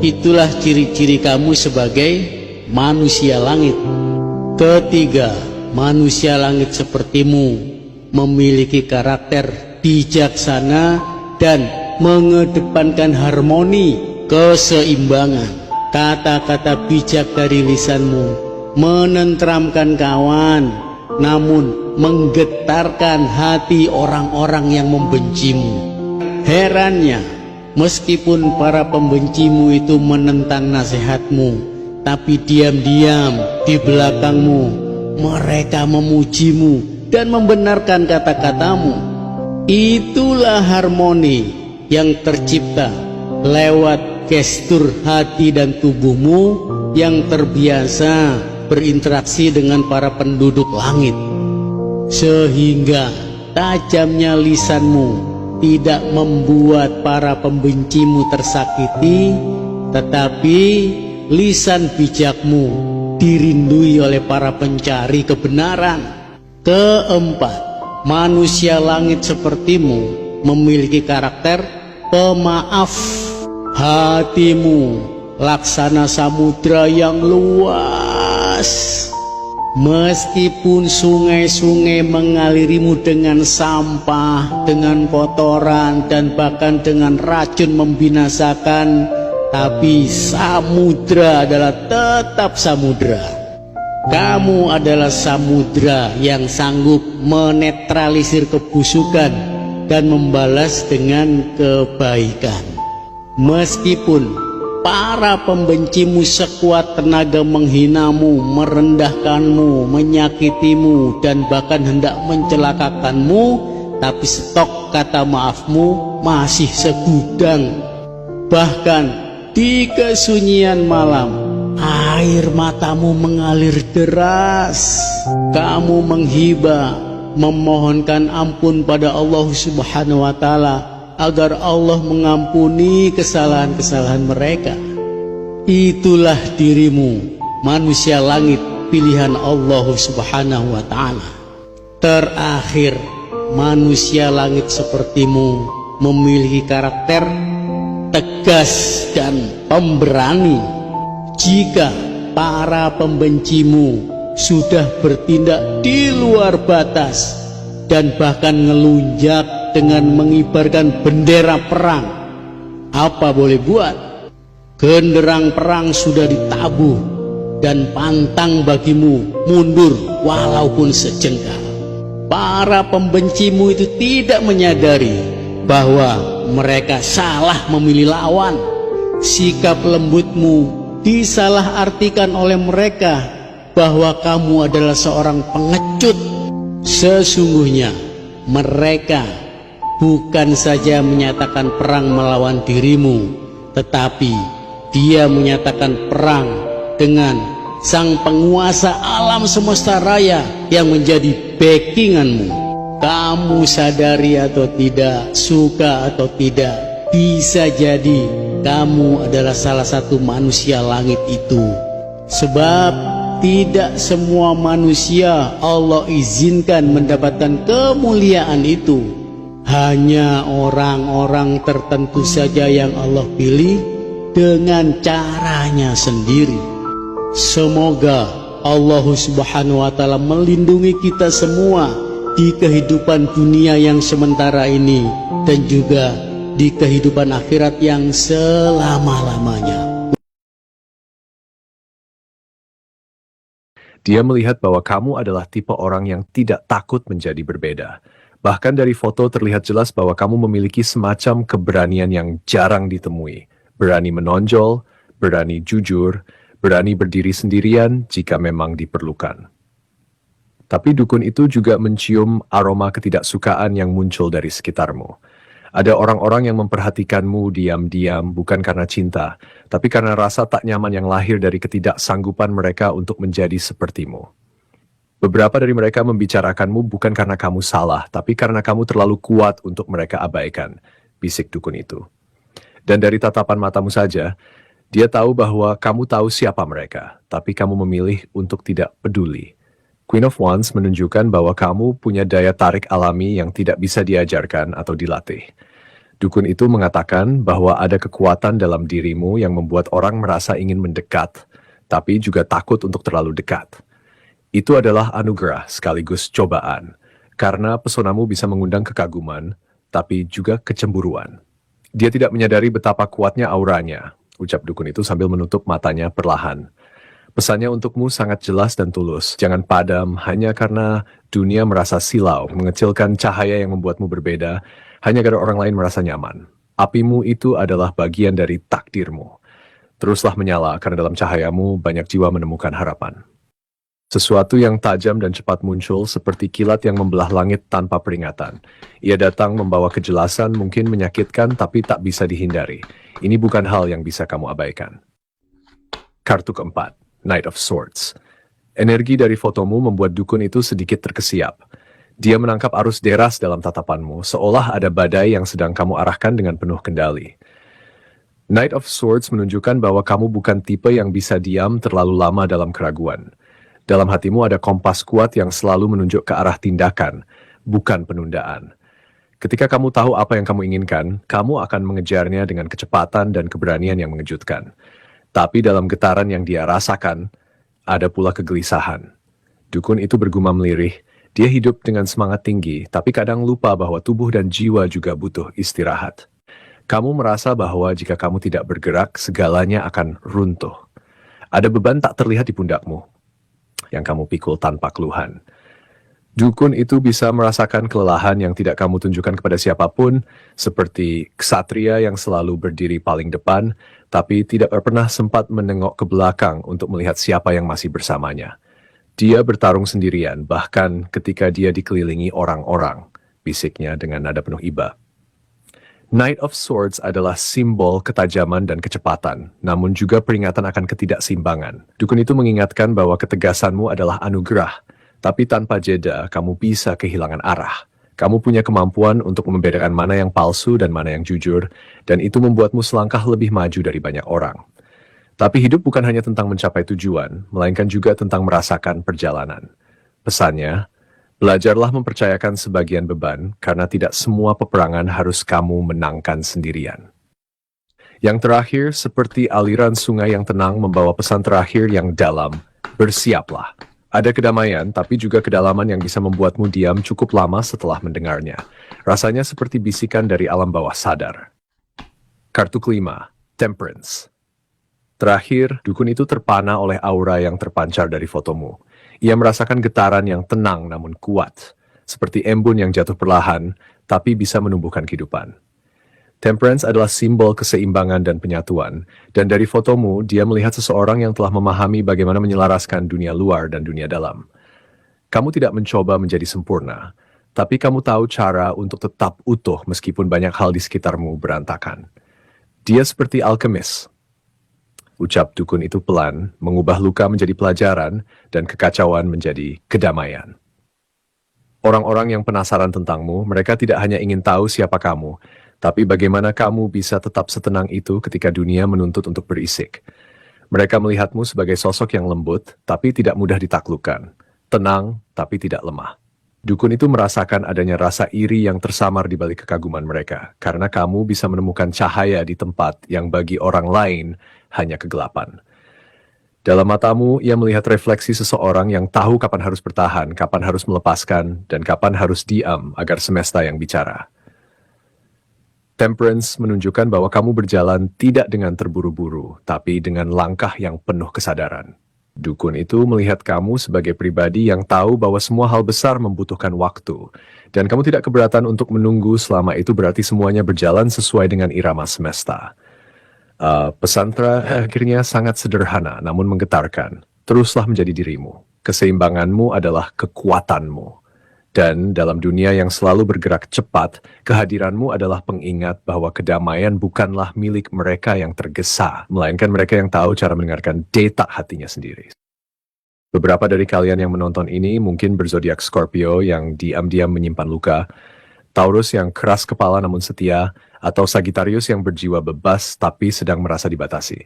itulah ciri-ciri kamu sebagai manusia langit. Ketiga, manusia langit sepertimu memiliki karakter bijaksana dan mengedepankan harmoni, keseimbangan. Kata-kata bijak dari lisanmu menenteramkan kawan, namun menggetarkan hati orang-orang yang membencimu. Herannya, meskipun para pembencimu itu menentang nasihatmu, tapi diam-diam di belakangmu mereka memujimu dan membenarkan kata-katamu. Itulah harmoni yang tercipta lewat gestur hati dan tubuhmu yang terbiasa berinteraksi dengan para penduduk langit, sehingga tajamnya lisanmu tidak membuat para pembencimu tersakiti, tetapi lisan bijakmu dirindui oleh para pencari kebenaran. Keempat, manusia langit sepertimu memiliki karakter pemaaf. Hatimu laksana samudra yang luas. Meskipun sungai-sungai mengalirimu dengan sampah, dengan kotoran, dan bahkan dengan racun membinasakan, tapi samudra adalah tetap samudra. Kamu adalah samudra yang sanggup menetralisir kebusukan dan membalas dengan kebaikan. Meskipun para pembencimu sekuat tenaga menghinamu, merendahkanmu, menyakitimu, dan bahkan hendak mencelakakanmu, tapi stok kata maafmu masih segudang. Bahkan di kesunyian malam, air matamu mengalir deras. Kamu menghibah, memohonkan ampun pada Allah Subhanahu wa Ta'ala agar Allah mengampuni kesalahan-kesalahan mereka. Itulah dirimu, manusia langit pilihan Allah Subhanahu wa Ta'ala. Terakhir, manusia langit sepertimu memiliki karakter tegas dan pemberani. Jika para pembencimu sudah bertindak di luar batas dan bahkan ngelunjak dengan mengibarkan bendera perang, apa boleh buat? Genderang perang sudah ditabuh dan pantang bagimu mundur walaupun sejengkal. Para pembencimu itu tidak menyadari bahwa mereka salah memilih lawan. Sikap lembutmu disalahartikan oleh mereka bahwa kamu adalah seorang pengecut. Sesungguhnya mereka bukan saja menyatakan perang melawan dirimu, tetapi dia menyatakan perang dengan sang penguasa alam semesta raya yang menjadi backinganmu. Kamu sadari atau tidak, suka atau tidak, bisa jadi kamu adalah salah satu manusia langit itu. Sebab tidak semua manusia Allah izinkan mendapatkan kemuliaan itu. Hanya orang-orang tertentu saja yang Allah pilih dengan caranya sendiri. Semoga Allah Subhanahu wa Ta'ala melindungi kita semua di kehidupan dunia yang sementara ini dan juga di kehidupan akhirat yang selama-lamanya. Dia melihat bahwa kamu adalah tipe orang yang tidak takut menjadi berbeda. Bahkan dari foto terlihat jelas bahwa kamu memiliki semacam keberanian yang jarang ditemui. Berani menonjol, berani jujur, berani berdiri sendirian jika memang diperlukan. Tapi dukun itu juga mencium aroma ketidaksukaan yang muncul dari sekitarmu. Ada orang-orang yang memperhatikanmu diam-diam bukan karena cinta, tapi karena rasa tak nyaman yang lahir dari ketidaksanggupan mereka untuk menjadi sepertimu. Beberapa dari mereka membicarakanmu bukan karena kamu salah, tapi karena kamu terlalu kuat untuk mereka abaikan, bisik dukun itu. Dan dari tatapan matamu saja, dia tahu bahwa kamu tahu siapa mereka, tapi kamu memilih untuk tidak peduli. Queen of Wands menunjukkan bahwa kamu punya daya tarik alami yang tidak bisa diajarkan atau dilatih. Dukun itu mengatakan bahwa ada kekuatan dalam dirimu yang membuat orang merasa ingin mendekat, tapi juga takut untuk terlalu dekat. Itu adalah anugerah sekaligus cobaan, karena pesonamu bisa mengundang kekaguman, tapi juga kecemburuan. Dia tidak menyadari betapa kuatnya auranya, ucap dukun itu sambil menutup matanya perlahan. Pesannya untukmu sangat jelas dan tulus. Jangan padam hanya karena dunia merasa silau, mengecilkan cahaya yang membuatmu berbeda, hanya agar orang lain merasa nyaman. Apimu itu adalah bagian dari takdirmu. Teruslah menyala, karena dalam cahayamu banyak jiwa menemukan harapan. Sesuatu yang tajam dan cepat muncul seperti kilat yang membelah langit tanpa peringatan. Ia datang membawa kejelasan, mungkin menyakitkan tapi tak bisa dihindari. Ini bukan hal yang bisa kamu abaikan. Kartu keempat, Knight of Swords. Energi dari fotomu membuat dukun itu sedikit terkesiap. Dia menangkap arus deras dalam tatapanmu, seolah ada badai yang sedang kamu arahkan dengan penuh kendali. Knight of Swords menunjukkan bahwa kamu bukan tipe yang bisa diam terlalu lama dalam keraguan. Dalam hatimu ada kompas kuat yang selalu menunjuk ke arah tindakan, bukan penundaan. Ketika kamu tahu apa yang kamu inginkan, kamu akan mengejarnya dengan kecepatan dan keberanian yang mengejutkan. Tapi dalam getaran yang dia rasakan, ada pula kegelisahan. Dukun itu bergumam lirih, dia hidup dengan semangat tinggi, tapi kadang lupa bahwa tubuh dan jiwa juga butuh istirahat. Kamu merasa bahwa jika kamu tidak bergerak, segalanya akan runtuh. Ada beban tak terlihat di pundakmu yang kamu pikul tanpa keluhan. Dukun itu bisa merasakan kelelahan yang tidak kamu tunjukkan kepada siapapun, seperti ksatria yang selalu berdiri paling depan, tapi tidak pernah sempat menengok ke belakang untuk melihat siapa yang masih bersamanya. Dia bertarung sendirian, bahkan ketika dia dikelilingi orang-orang, bisiknya dengan nada penuh iba. Knight of Swords adalah simbol ketajaman dan kecepatan, namun juga peringatan akan ketidakseimbangan. Dukun itu mengingatkan bahwa ketegasanmu adalah anugerah, tapi tanpa jeda kamu bisa kehilangan arah. Kamu punya kemampuan untuk membedakan mana yang palsu dan mana yang jujur, dan itu membuatmu selangkah lebih maju dari banyak orang. Tapi hidup bukan hanya tentang mencapai tujuan, melainkan juga tentang merasakan perjalanan. Pesannya, belajarlah mempercayakan sebagian beban, karena tidak semua peperangan harus kamu menangkan sendirian. Yang terakhir, seperti aliran sungai yang tenang membawa pesan terakhir yang dalam, bersiaplah. Ada kedamaian, tapi juga kedalaman yang bisa membuatmu diam cukup lama setelah mendengarnya. Rasanya seperti bisikan dari alam bawah sadar. Kartu kelima, Temperance. Terakhir, dukun itu terpana oleh aura yang terpancar dari fotomu. Ia merasakan getaran yang tenang namun kuat, seperti embun yang jatuh perlahan, tapi bisa menumbuhkan kehidupan. Temperance adalah simbol keseimbangan dan penyatuan, dan dari fotomu, dia melihat seseorang yang telah memahami bagaimana menyelaraskan dunia luar dan dunia dalam. Kamu tidak mencoba menjadi sempurna, tapi kamu tahu cara untuk tetap utuh meskipun banyak hal di sekitarmu berantakan. Dia seperti alkemis. Ucap dukun itu pelan, mengubah luka menjadi pelajaran, dan kekacauan menjadi kedamaian. Orang-orang yang penasaran tentangmu, mereka tidak hanya ingin tahu siapa kamu, tapi bagaimana kamu bisa tetap setenang itu ketika dunia menuntut untuk berisik. Mereka melihatmu sebagai sosok yang lembut, tapi tidak mudah ditaklukkan. Tenang, tapi tidak lemah. Dukun itu merasakan adanya rasa iri yang tersamar di balik kekaguman mereka, karena kamu bisa menemukan cahaya di tempat yang bagi orang lain hanya kegelapan. Dalam matamu, ia melihat refleksi seseorang yang tahu kapan harus bertahan, kapan harus melepaskan, dan kapan harus diam agar semesta yang bicara. Temperance menunjukkan bahwa kamu berjalan tidak dengan terburu-buru, tapi dengan langkah yang penuh kesadaran. Dukun itu melihat kamu sebagai pribadi yang tahu bahwa semua hal besar membutuhkan waktu, dan kamu tidak keberatan untuk menunggu selama itu berarti semuanya berjalan sesuai dengan irama semesta. Pesan akhirnya sangat sederhana namun menggetarkan. Teruslah menjadi dirimu. Keseimbanganmu adalah kekuatanmu. Dan dalam dunia yang selalu bergerak cepat, kehadiranmu adalah pengingat bahwa kedamaian bukanlah milik mereka yang tergesa, melainkan mereka yang tahu cara mendengarkan detak hatinya sendiri. Beberapa dari kalian yang menonton ini mungkin berzodiak Scorpio yang diam-diam menyimpan luka, Taurus yang keras kepala namun setia, atau Sagittarius yang berjiwa bebas tapi sedang merasa dibatasi.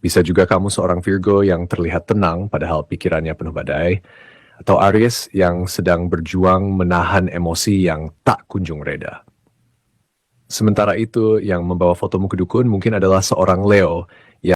Bisa juga kamu seorang Virgo yang terlihat tenang padahal pikirannya penuh badai, atau Aries yang sedang berjuang menahan emosi yang tak kunjung reda. Sementara itu, yang membawa fotomu ke dukun mungkin adalah seorang Leo